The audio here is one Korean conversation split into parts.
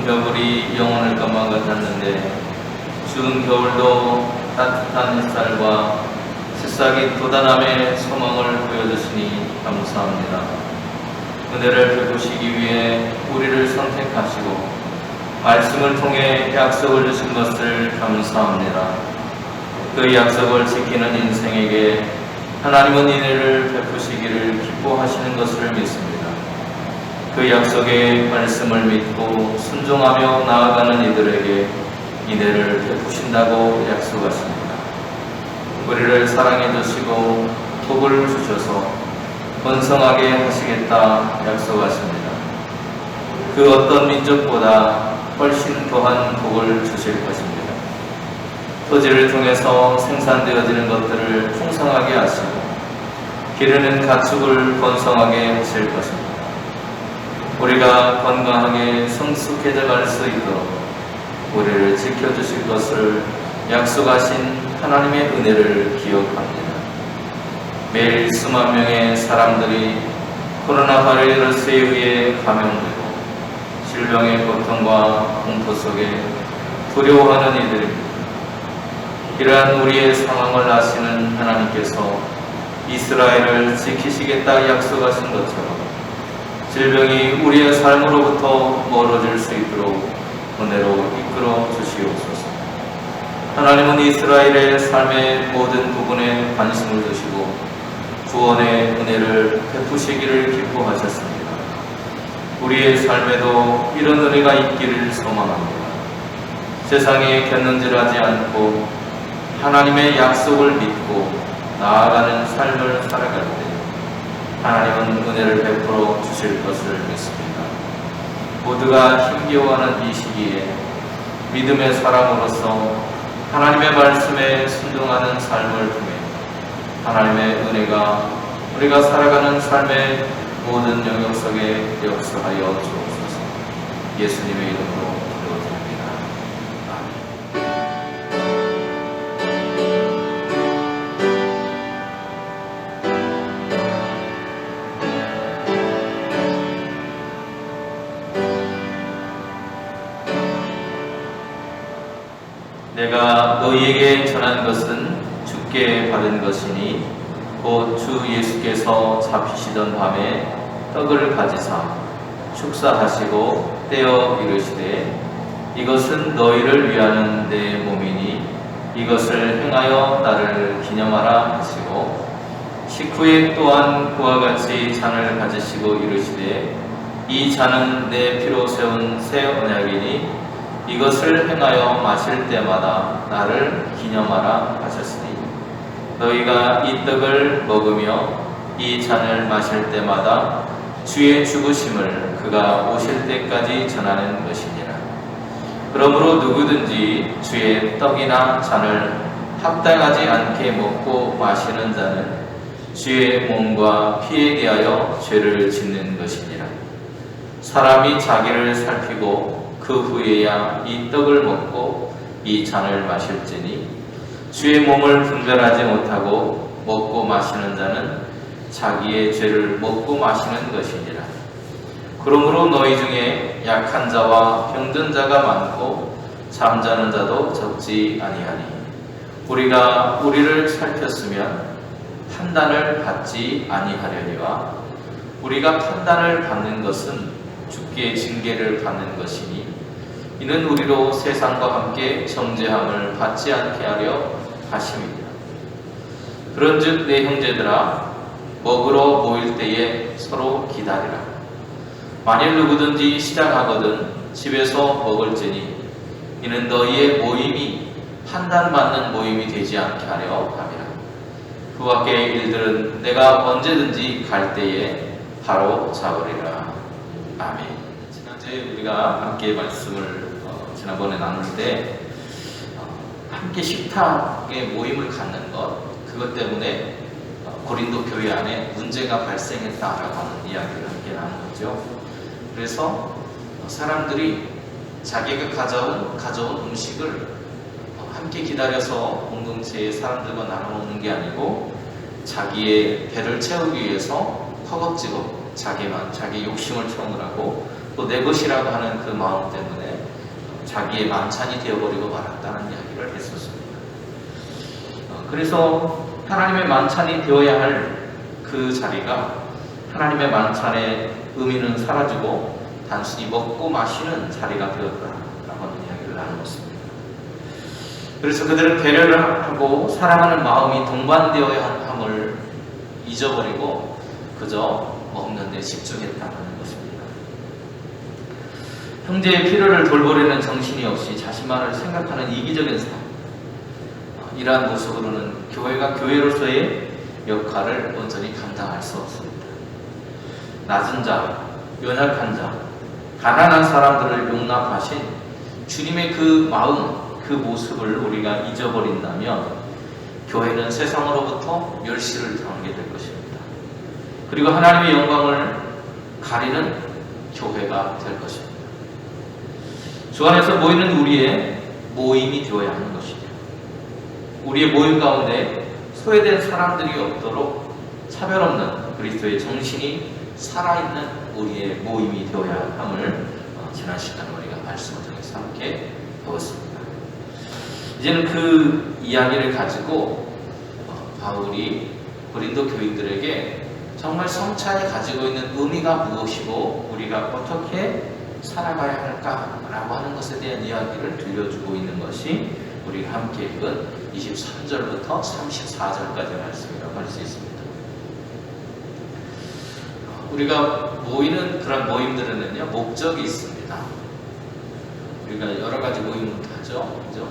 겨울이 영원할 것만 같았는데 추운 겨울도 따뜻한 햇살과 새싹이 돋아남의 소망을 보여주시니 감사합니다. 은혜를 베푸시기 위해 우리를 선택하시고 말씀을 통해 약속을 주신 것을 감사합니다. 그 약속을 지키는 인생에게 하나님은 은혜를 베푸시기를 기뻐하시는 것을 믿습니다. 그 약속의 말씀을 믿고 순종하며 나아가는 이들에게 은혜를 베푸신다고 약속하십니다. 우리를 사랑해 주시고 복을 주셔서 번성하게 하시겠다 약속하십니다. 그 어떤 민족보다 훨씬 더한 복을 주실 것입니다. 토지를 통해서 생산되어지는 것들을 풍성하게 하시고 기르는 가축을 번성하게 하실 것입니다. 우리가 건강하게 성숙해져 갈 수 있도록 우리를 지켜주실 것을 약속하신 하나님의 은혜를 기억합니다. 매일 수만 명의 사람들이 코로나 바이러스에 의해 감염되고 질병의 고통과 공포 속에 두려워하는 이들입니다. 이러한 우리의 상황을 아시는 하나님께서 이스라엘을 지키시겠다 약속하신 것처럼 질병이 우리의 삶으로부터 멀어질 수 있도록 은혜로 이끌어 주시옵소서. 하나님은 이스라엘의 삶의 모든 부분에 관심을 두시고 구원의 은혜를 베푸시기를 기뻐하셨습니다. 우리의 삶에도 이런 은혜가 있기를 소망합니다. 세상에 곁눈질하지 않고 하나님의 약속을 믿고 나아가는 삶을 살아갈 때 하나님은 은혜를 베풀어 주실 것을 믿습니다. 모두가 힘겨워하는 이 시기에 믿음의 사람으로서 하나님의 말씀에 순종하는 삶을 통해 하나님의 은혜가 우리가 살아가는 삶의 모든 영역 속에 역사하여 주옵소서. 예수님의 이름으로 기도드립니다. 내가 너희에게 전한 것은 주께 받은 것이니 곧 주 예수께서 잡히시던 밤에 떡을 가지사 축사하시고 떼어 이르시되 이것은 너희를 위하는 내 몸이니 이것을 행하여 나를 기념하라 하시고 식후에 또한 그와 같이 잔을 가지시고 이르시되 이 잔은 내 피로 세운 새 언약이니 이것을 행하여 마실 때마다 나를 기념하라 하셨으니 너희가 이 떡을 먹으며 이 잔을 마실 때마다 주의 죽으심을 그가 오실 때까지 전하는 것이니라. 그러므로 누구든지 주의 떡이나 잔을 합당하지 않게 먹고 마시는 자는 주의 몸과 피에 대하여 죄를 짓는 것이니라. 사람이 자기를 살피고 그 후에야 이 떡을 먹고 이 잔을 마실지니 주의 몸을 분별하지 못하고 먹고 마시는 자는 자기의 죄를 먹고 마시는 것이니라. 그러므로 너희 중에 약한 자와 병든 자가 많고 잠자는 자도 적지 아니하니 우리가 우리를 살폈으면 판단을 받지 아니하려니와 우리가 판단을 받는 것은 주께 징계를 받는 것이니 이는 우리로 세상과 함께 정죄함을 받지 않게 하려 하심이니라. 그런즉 내 형제들아 먹으러 모일 때에 서로 기다리라. 만일 누구든지 시작하거든 집에서 먹을지니 이는 너희의 모임이 판단받는 모임이 되지 않게 하려 함이라. 그 밖의 일들은 내가 언제든지 갈 때에 바로 잡으리라. 아멘. 지난주에 우리가 함께 말씀을 지난번에 나눌 때 함께 식탁에 모임을 갖는 것, 그것 때문에 고린도 교회 안에 문제가 발생했다라고 하는 이야기를 함께 나눈 거죠. 그래서 사람들이 자기가 가져온 음식을 함께 기다려서 공동체의 사람들과 나눠 먹는 게 아니고 자기의 배를 채우기 위해서 허겁지겁 자기 욕심을 채우느라고 또 내 것이라고 하는 그 마음 때문에 자기의 만찬이 되어버리고 말았다는 이야기를 했었습니다. 그래서 하나님의 만찬이 되어야 할 그 자리가 하나님의 만찬의 의미는 사라지고 단순히 먹고 마시는 자리가 되었다라고 하는 이야기를 나누었습니다. 그래서 그들은 배려를 하고 사랑하는 마음이 동반되어야 함을 잊어버리고 그저 먹는 데 집중했다는 것입니다. 형제의 필요를 돌보려는 정신이 없이 자신만을 생각하는 이기적인 삶, 이러한 모습으로는 교회가 교회로서의 역할을 온전히 감당할 수 없습니다. 낮은 자, 연약한 자, 가난한 사람들을 용납하신 주님의 그 마음, 그 모습을 우리가 잊어버린다면 교회는 세상으로부터 멸시를 당하게 될 것입니다. 그리고 하나님의 영광을 가리는 교회가 될 것입니다. 주 안에서 모이는 우리의 모임이 되어야 하는 것이죠. 우리의 모임 가운데 소외된 사람들이 없도록 차별 없는 그리스도의 정신이 살아있는 우리의 모임이 되어야 함을 지난 시간 우리가 말씀을 통해서 함께 배웠습니다. 이제는 그 이야기를 가지고 바울이 고린도 교인들에게 정말 성찬이 가지고 있는 의미가 무엇이고 우리가 어떻게 살아가야 할까라고 하는 것에 대한 이야기를 들려주고 있는 것이 우리가 함께 읽은 23절부터 34절까지의 말씀이라고 할 수 있습니다. 우리가 모이는 그런 모임들에는요, 목적이 있습니다. 우리가 여러 가지 모임을 하죠. 그죠?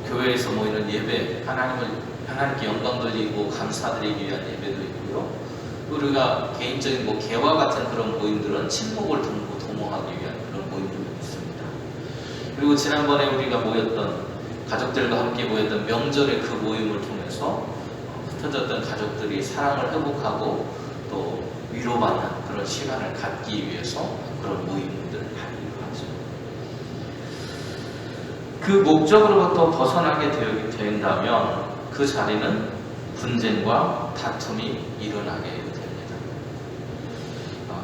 교회에서 모이는 예배, 하나님께 영광 돌리고 감사드리기 위한 예배도 있고요. 우리가 개인적인 개와 같은 그런 모임들은 친목을 도모하기 위한 그런 모임들도 있습니다. 그리고 지난번에 우리가 모였던 가족들과 함께 모였던 명절의 그 모임을 통해서 흩어졌던 가족들이 사랑을 회복하고 또 위로받는 그런 시간을 갖기 위해서 그런 모임들을 하기로 하죠. 그 목적으로부터 벗어나게 된다면 그 자리는 분쟁과 다툼이 일어나게 됩니다.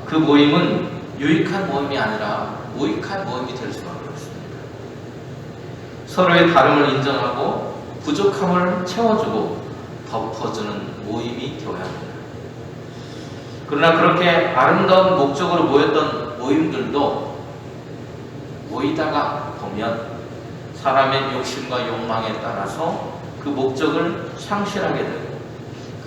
그 모임은 유익한 모임이 아니라 무익한 모임이 될 수밖에 없습니다. 서로의 다름을 인정하고 부족함을 채워주고 덮어주는 모임이 되어야 합니다. 그러나 그렇게 아름다운 목적으로 모였던 모임들도 모이다가 보면 사람의 욕심과 욕망에 따라서 그 목적을 상실하게 되고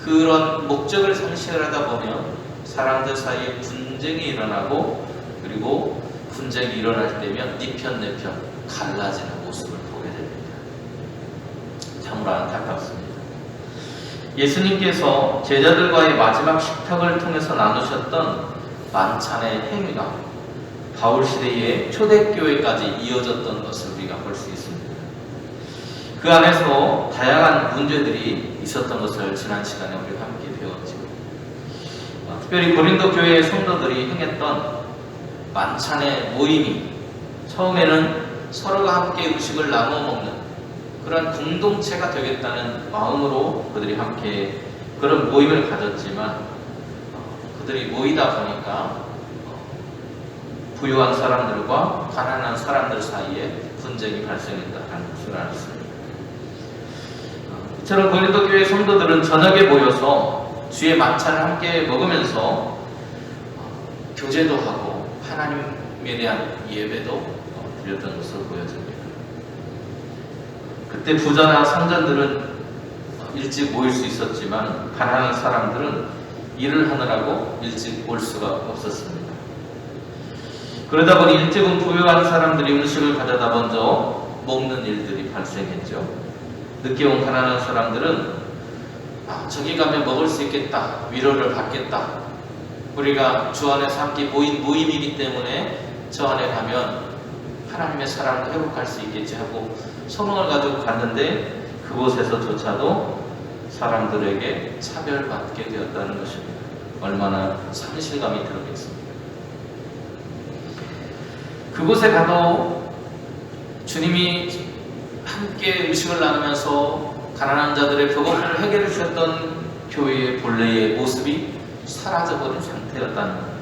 그런 목적을 상실하다 보면 사람들 사이에 분쟁이 일어나고 그리고 분쟁이 일어날 때면 네 편 내 편 갈라지는 모습을 보게 됩니다. 참으로 안타깝습니다. 예수님께서 제자들과의 마지막 식탁을 통해서 나누셨던 만찬의 행위가 바울 시대의 초대교회까지 이어졌던 것을 우리가 볼 수 있습니다. 그 안에서 다양한 문제들이 있었던 것을 지난 시간에 우리가 함께 배웠죠. 특별히 고린도 교회의 성도들이 행했던 만찬의 모임이 처음에는 서로가 함께 음식을 나눠 먹는 그런 공동체가 되겠다는 마음으로 그들이 함께 그런 모임을 가졌지만 그들이 모이다 보니까 부유한 사람들과 가난한 사람들 사이에 분쟁이 발생했다는 것을 알았습니다. 이처럼 고린도 교회 성도들은 저녁에 모여서 주의 만찬을 함께 먹으면서 교제도 하고 하나님에 대한 예배도 드렸던 것으로 보여집니다. 그때 부자나 성전들은 일찍 모일 수 있었지만 가난한 사람들은 일을 하느라고 일찍 올 수가 없었습니다. 그러다 보니 일찍 온 부유한 사람들이 음식을 가져다 먼저 먹는 일들이 발생했죠. 늦게 온 가난한 사람들은 저기 가면 먹을 수 있겠다, 위로를 받겠다, 우리가 주 안에서 함께 모인 모임이기 때문에 저 안에 가면 하나님의 사랑을 회복할 수 있겠지 하고 소망을 가지고 갔는데 그곳에서조차도 사람들에게 차별받게 되었다는 것입니다. 얼마나 상실감이 들었겠습니까? 그곳에 가도 주님이 함께 음식을 나누면서 가난한 자들의 병원을 해결해 주셨던 교회의 본래의 모습이 사라져버린 상태였다는 겁니다.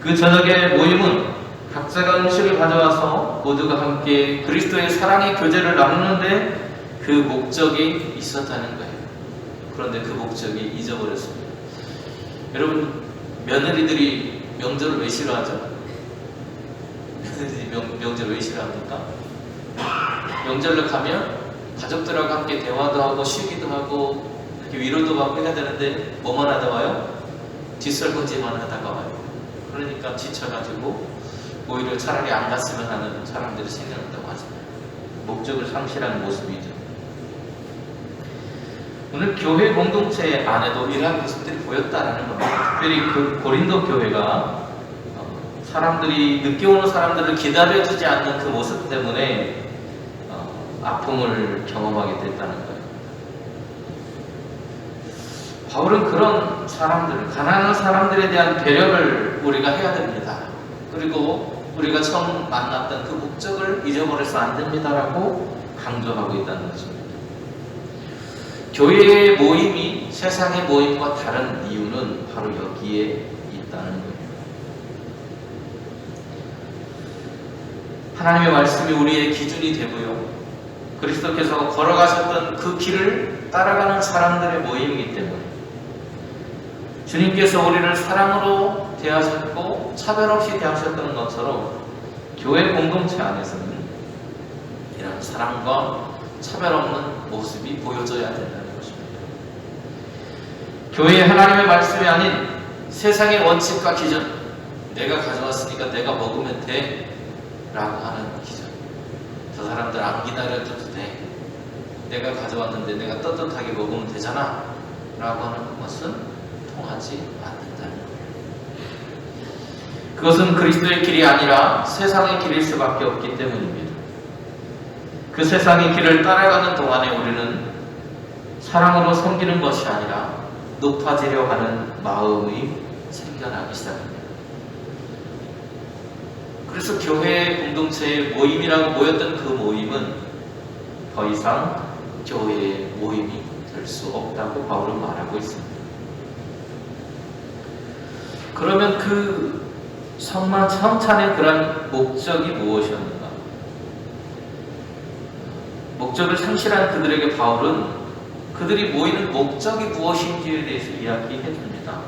그 저녁의 모임은 각자가 음식을 가져와서 모두가 함께 그리스도의 사랑의 교제를 나누는데 그 목적이 있었다는 거예요. 그런데 그 목적이 잊어버렸습니다. 여러분, 며느리들이 명절을 왜 싫어하죠? 며느리들이 명절 왜 싫어합니까? 명절로 가면 가족들하고 함께 대화도 하고 쉬기도 하고 이렇게 위로도 받고 해야 되는데 뭐만 하다 와요? 뒷설거지만 하다가 와요. 그러니까 지쳐가지고 오히려 차라리 안 갔으면 하는 사람들이 생겨난다고 하잖아요. 목적을 상실하는 모습이죠. 오늘 교회 공동체 안에도 이러한 모습들이 보였다라는 겁니다. 특별히 그 고린도 교회가 사람들이 늦게 오는 사람들을 기다려주지 않는 그 모습 때문에 아픔을 경험하게 됐다는 거예요. 바울은 그런 사람들, 가난한 사람들에 대한 배려를 우리가 해야 됩니다. 그리고 우리가 처음 만났던 그 목적을 잊어버려서 안 됩니다라고 강조하고 있다는 것입니다. 교회의 모임이 세상의 모임과 다른 이유는 바로 여기에 있다는 거예요. 하나님의 말씀이 우리의 기준이 되고요. 그리스도께서 걸어가셨던 그 길을 따라가는 사람들의 모임이기 때문에 주님께서 우리를 사랑으로 대하셨고 차별 없이 대하셨던 것처럼 교회 공동체 안에서는 이런 사랑과 차별 없는 모습이 보여져야 된다는 것입니다. 교회의 하나님의 말씀이 아닌 세상의 원칙과 기준, 내가 가져왔으니까 내가 먹으면 돼 라고 하는 기준, 저 사람들 안 기다려줘도 돼, 내가 가져왔는데 내가 떳떳하게 먹으면 되잖아 라고 하는 것은 통하지 않는다는 거예요. 그것은 그리스도의 길이 아니라 세상의 길일 수밖에 없기 때문입니다. 그 세상의 길을 따라가는 동안에 우리는 사랑으로 섬기는 것이 아니라 높아지려 하는 마음이 생겨나기 시작합니다. 그래서 교회 공동체의 모임이라고 모였던 그 모임은 더 이상 교회의 모임이 될 수 없다고 바울은 말하고 있습니다. 그러면 그 성찬의 그런 목적이 무엇이었는가? 목적을 상실한 그들에게 바울은 그들이 모이는 목적이 무엇인지에 대해서 이야기해 줍니다.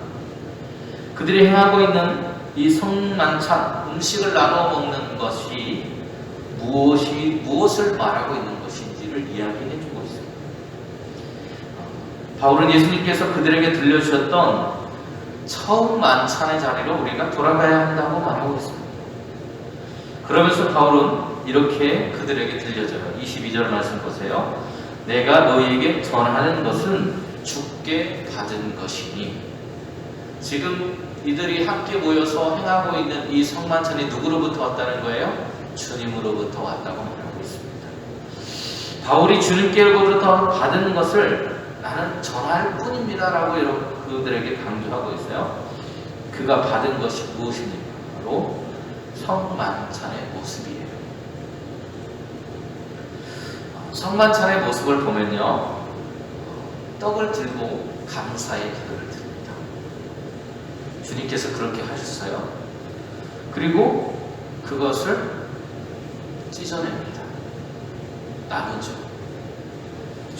그들이 행하고 있는 이 성만찬, 음식을 나눠 먹는 것이 무엇을 말하고 있는 것인지를 이야기해 주고 있습니다. 바울은 예수님께서 그들에게 들려주셨던 처음 만찬의 자리로 우리가 돌아가야 한다고 말하고 있습니다. 그러면서 바울은 이렇게 그들에게 들려줘요. 22절 말씀 보세요. 내가 너희에게 전하는 것은 주께 받은 것이니. 지금 이들이 함께 모여서 행하고 있는 이 성만찬이 누구로부터 왔다는 거예요? 주님으로부터 왔다고 말하고 있습니다. 바울이 주님께로부터 받은 것을 나는 전할 뿐입니다 라고 그들에게 강조하고 있어요. 그가 받은 것이 무엇입니까? 바로 성만찬의 모습이에요. 성만찬의 모습을 보면요, 떡을 들고 감사의 기도를 드립니다. 주님께서 그렇게 하셨어요. 그리고 그것을 찢어냅니다. 나누죠.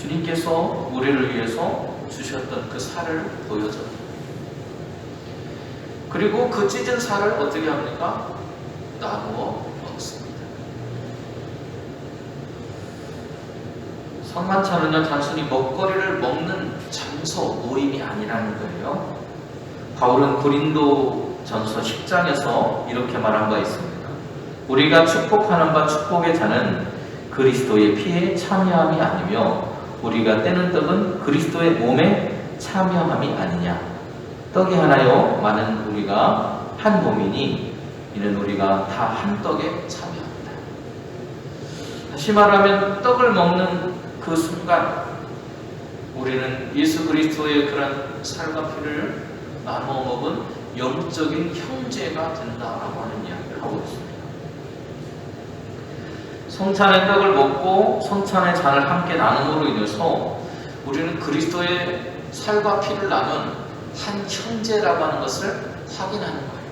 주님께서 우리를 위해서 주셨던 그 살을 보여줘요. 그리고 그 찢은 살을 어떻게 합니까? 나누어 먹습니다. 성만찬은요, 단순히 먹거리를 먹는 장소, 모임이 아니라는 거예요. 바울은 고린도 전서 10장에서 이렇게 말한 바 있습니다. 우리가 축복하는 바 축복의 잔은 그리스도의 피에 참여함이 아니며 우리가 떼는 떡은 그리스도의 몸에 참여함이 아니냐. 떡이 하나요 많은 우리가 한 몸이니 이는 우리가 다 한 떡에 참여합니다. 다시 말하면 떡을 먹는 그 순간 우리는 예수 그리스도의 그런 살과 피를 나누어 먹은 영적인 형제가 된다라고 하는 이야기를 하고 있습니다. 성찬의 떡을 먹고 성찬의 잔을 함께 나눔으로 인해서 우리는 그리스도의 살과 피를 나눈 한 형제라고 하는 것을 확인하는 거예요.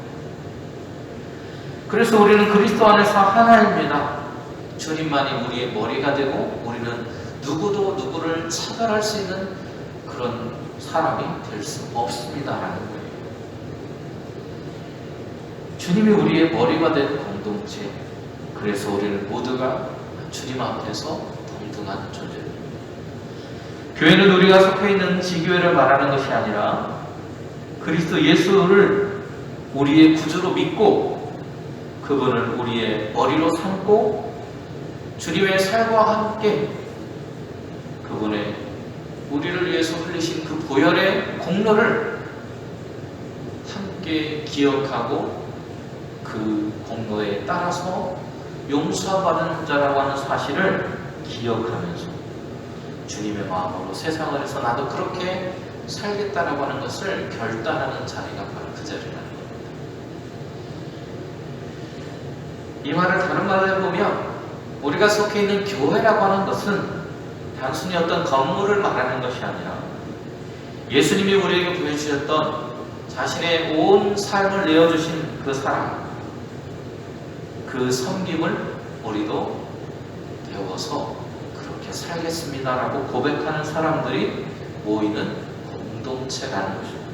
그래서 우리는 그리스도 안에서 하나입니다. 주님만이 우리의 머리가 되고 우리는 누구도 누구를 차별할 수 있는 그런 사람이 될 수 없습니다라는 거예요. 주님이 우리의 머리가 된 공동체, 그래서 우리는 모두가 주님 앞에서 동등한 존재입니다. 교회는 우리가 속해 있는 지교회를 말하는 것이 아니라 그리스도 예수를 우리의 구주로 믿고 그분을 우리의 머리로 삼고 주님의 살과 함께 그분의 우리를 위해서 흘리신 그 보혈의 공로를 함께 기억하고 그 공로에 따라서 용서받은 자라고 하는 사실을 기억하면서 주님의 마음으로 세상을 해서 나도 그렇게 살겠다라고 하는 것을 결단하는 자리가 바로 그 자리라는 겁니다. 이 말을 다른 말로 해보면 우리가 속해 있는 교회라고 하는 것은 단순히 어떤 건물을 말하는 것이 아니라 예수님이 우리에게 보여주셨던 자신의 온 삶을 내어주신 그 사랑, 그 섬김을 우리도 배워서 그렇게 살겠습니다라고 고백하는 사람들이 모이는 공동체라는 것입니다.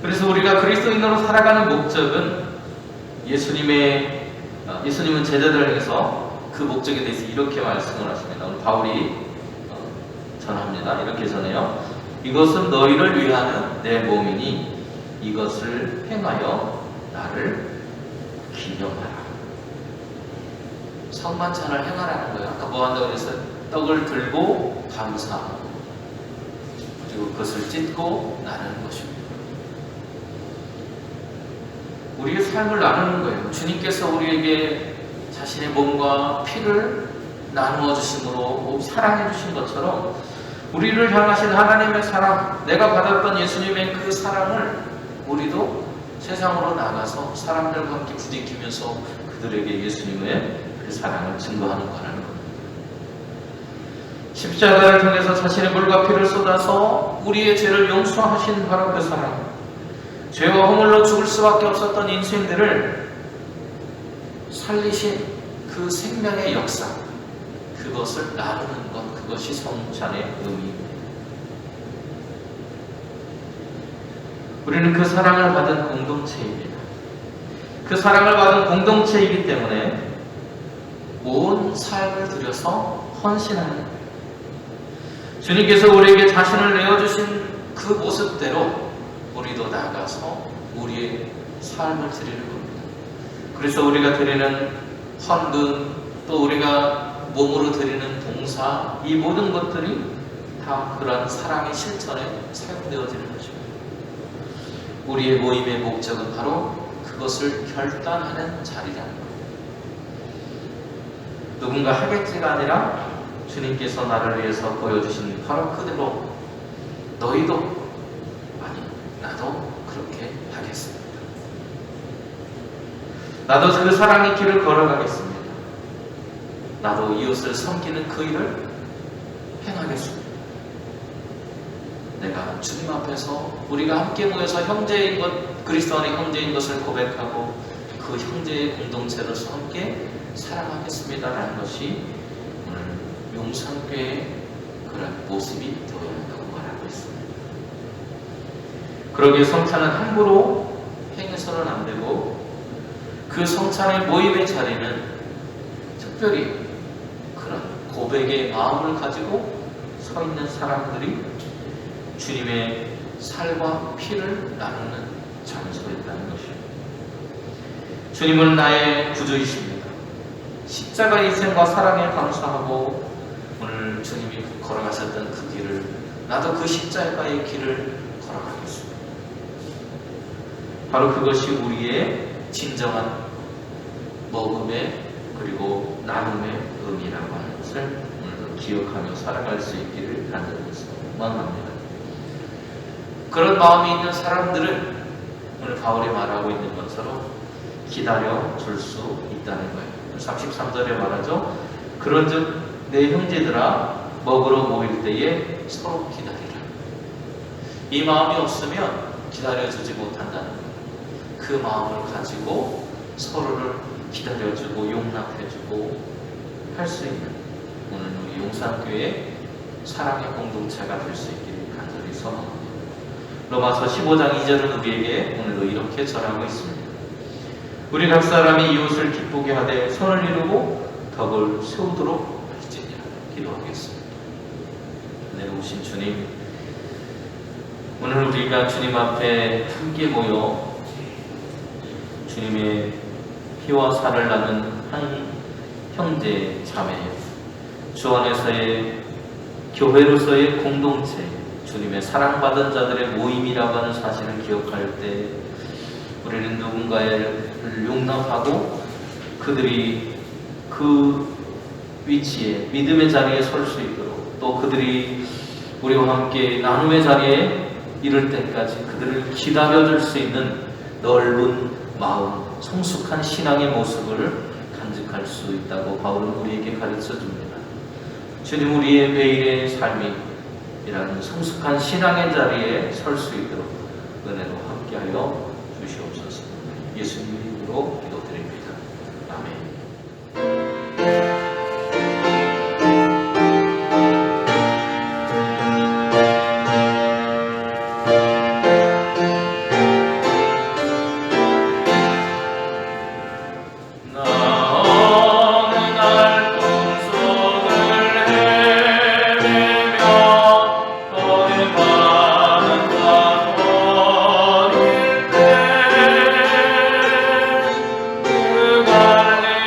그래서 우리가 그리스도인으로 살아가는 목적은 예수님은 제자들을 향해서 그 목적에 대해서 이렇게 말씀을 하십니다. 오늘 바울이 전합니다. 이렇게 전해요. 이것은 너희를 위하는 내 몸이니 이것을 행하여 나를 기념하라. 성만찬을 행하라는 거예요. 아까 뭐 한다고 해서 떡을 들고 감사하고 그리고 그것을 찢고 나누는 것입니다. 우리의 삶을 나누는 거예요. 주님께서 우리에게 자신의 몸과 피를 나누어 주심으로 사랑해 주신 것처럼 우리를 향하신 하나님의 사랑, 내가 받았던 예수님의 그 사랑을 우리도 세상으로 나가서 사람들과 함께 부딪히면서 그들에게 예수님의 그 사랑을 증거하는 거라는 겁니다. 십자가를 통해서 자신의 물과 피를 쏟아서 우리의 죄를 용서하신 바로 그 사랑, 죄와 허물로 죽을 수밖에 없었던 인생들을 살리신 그 생명의 역사, 그것을 나누는 것, 그것이 성찬의 의미입니다. 우리는 그 사랑을 받은 공동체입니다. 그 사랑을 받은 공동체이기 때문에 온 삶을 들여서 헌신하는 거예요. 주님께서 우리에게 자신을 내어주신 그 모습대로 우리도 나가서 우리의 삶을 드리는 겁니다. 그래서 우리가 드리는 헌금, 또 우리가 몸으로 드리는 봉사, 이 모든 것들이 다 그런 사랑의 실천에 사용되어지는 것입니다. 우리의 모임의 목적은 바로 그것을 결단하는 자리라는 겁니다. 누군가 하겠지가 아니라 주님께서 나를 위해서 보여주신 바로 그대로 너희도, 아니 나도 그렇게 하겠습니다. 나도 그 사랑의 길을 걸어가겠습니다. 나도 이웃을 섬기는 그 일을 행하겠습니다. 내가 주님 앞에서 우리가 함께 모여서 형제인 것, 그리스도 안의 형제인 것을 고백하고 그 형제의 공동체로서 함께 사랑하겠습니다라는 것이 오늘 용산교회의 그런 모습이 되어야 한다고 말하고 있습니다. 그러기에 성찬은 함부로 행해서는 안 되고, 그 성찬의 모임의 자리는 특별히 그런 고백의 마음을 가지고 서 있는 사람들이 주님의 살과 피를 나누는 장소였다는 것입니다. 주님은 나의 구주이십니다. 십자가 희생과 사랑에 감사하고 오늘 주님이 걸어가셨던 그 길을, 나도 그 십자가의 길을 걸어가겠습니다. 바로 그것이 우리의 진정한 먹음의 그리고 나눔의 의미라고 하는 것을 오늘도 기억하며 살아갈 수 있기를 간절히 소망합니다. 그런 마음이 있는 사람들은 오늘 바울이 말하고 있는 것처럼 기다려 줄 수 있다는 거예요. 33절에 말하죠. 그런즉 내 형제들아 먹으러 모일 때에 서로 기다리라. 이 마음이 없으면 기다려주지 못한다는 거예요. 그 마음을 가지고 서로를 기다려주고 용납해주고 할 수 있는 오늘 우리 용산교회 사랑의 공동체가 될 수 있기를 간절히 소망합니다. 로마서 15장 2절은 우리에게 오늘도 이렇게 전하고 있습니다. 우리 각 사람이 이웃을 기쁘게 하되 선을 이루고 덕을 세우도록 할지니라. 기도하겠습니다. 은혜로 오신 주님, 오늘 우리가 주님 앞에 함께 모여 주님의 피와 살을 나눈 한 형제 자매, 주 안에서의 교회로서의 공동체, 주님의 사랑받은 자들의 모임이라고 하는 사실을 기억할 때 우리는 누군가를 용납하고 그들이 그 위치에, 믿음의 자리에 설 수 있도록, 또 그들이 우리와 함께 나눔의 자리에 이를 때까지 그들을 기다려줄 수 있는 넓은 마음, 성숙한 신앙의 모습을 간직할 수 있다고 바울은 우리에게 가르쳐 줍니다. 주님, 우리의 매일의 삶이 이라는 성숙한 신앙의 자리에 설 수 있도록 은혜로 함께하여 주시옵소서. 예수님 이름으로 기도드립니다. 아멘. Hallelujah.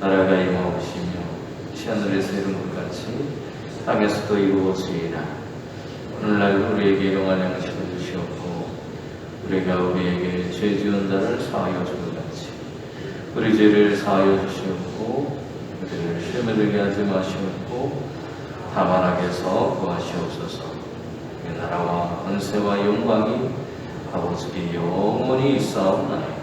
나라가 임하오시며 하늘에서 이룬 것 같이 땅에서도 이루어지이다. 오늘날 우리에게 일용할 양식을 주시옵고 우리가 우리에게 죄 지은 자를 사하여 준 것 같이 우리 죄를 사하여 주시옵고 우리를 시험에 들게 하지 마시옵고 다만 악에서 구하시옵소서. 그 나라와 권세와 영광이 아버지께 영원히 있사옵나이다.